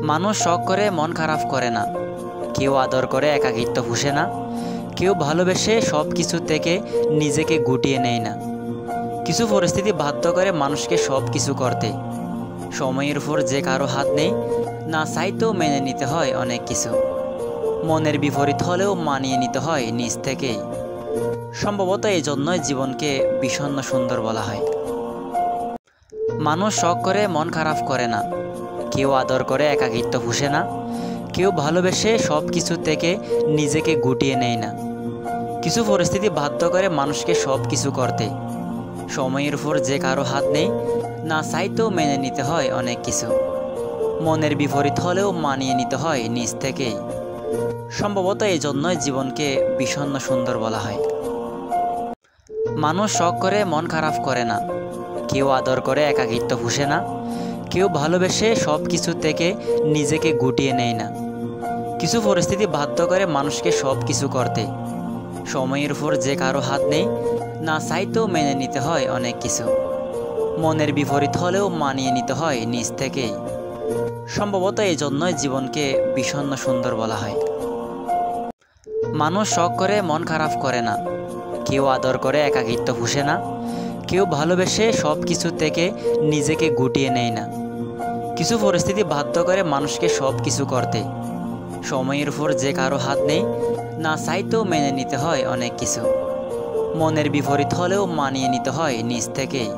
মানুষ শখ করে মন খারাপ করে না, কেউ আদর করে একাকিত্ব পুষে না, কেউ ভালোবেসে সব কিছু থেকে নিজেকে গুটিয়ে নেয় না। কিছু পরিস্থিতি বাধ্য করে মানুষকে সব কিছু করতে। সময়ের উপর যে কারো হাত নেই, না চাইতেও মেনে নিতে হয় অনেক কিছু। মনের বিপরীত হলেও মানিয়ে নিতে হয় নিজ থেকেই। সম্ভবত এই জন্যই জীবনকে বিষণ্ণ সুন্দর বলা হয়। মানুষ শখ করে মন খারাপ করে না, কেউ আদর করে একাকিত্ব পুষে না, কেউ ভালোবেসে সব কিছু থেকে নিজেকে গুটিয়ে নেয় না। কিছু পরিস্থিতি বাধ্য করে মানুষকে সব কিছু করতে। সময়ের উপর যে কারো হাত নেই, না চাইতেও মেনে নিতে হয় অনেক কিছু। মনের বিপরীত হলেও মানিয়ে নিতে হয় নিজ থেকেই। সম্ভবত এই জন্যই জীবনকে বিষণ্ণ সুন্দর বলা হয়। মানুষ শখ করে মন খারাপ করে না, কেউ আদর করে একাকিত্ব পুষে না, কেউ ভালোবেসে সব কিছু থেকে নিজেকে গুটিয়ে নেয় না। কিছু পরিস্থিতি বাধ্য করে মানুষকে সব কিছু করতে। সময়ের উপর যে কারো হাত নেই, না চাইতেও মেনে নিতে হয় অনেক কিছু। মনের বিপরীত হলেও মানিয়ে নিতে হয় নিজ থেকেই। সম্ভবত এই জন্যই জীবনকে বিষণ্ণ সুন্দর বলা হয়। মানুষ শখ করে মন খারাপ করে না, কেউ আদর করে একাকিত্ব পুষে না, কেউ ভালোবেসে সব কিছু থেকে নিজেকে গুটিয়ে নেয় না। কিছু পরিস্থিতি বাধ্য করে মানুষকে সব কিছু করতে। সময়ের উপর যে কারো হাত নেই, না চাইতেও মেনে নিতে হয় অনেক কিছু। মনের বিপরীত হলেও মানিয়ে নিতে হয় নিজ থেকেই।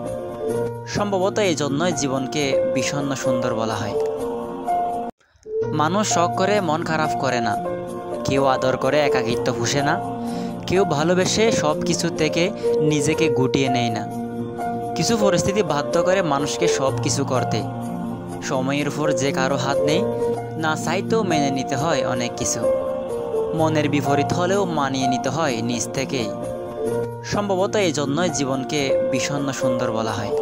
সম্ভবত এই জন্যই জীবনকে বিষণ্ণ সুন্দর বলা হয়। মানুষ শখ করে মন খারাপ করে না, কেউ আদর করে একাকিত্ব পুষে না, কেউ ভালোবেসে সব কিছু থেকে নিজেকে গুটিয়ে নেয় না। কিছু পরিস্থিতি বাধ্য করে মানুষকে সব কিছু করতে। সময়ের উপর যে কারো হাত নেই, না চাইতেও মেনে নিতে হয় অনেক কিছু। মনের বিপরীত হলেও মানিয়ে নিতে হয় নিজ থেকেই। সম্ভবত এই জন্যই জীবনকে বিষণ্ণ সুন্দর বলা হয়।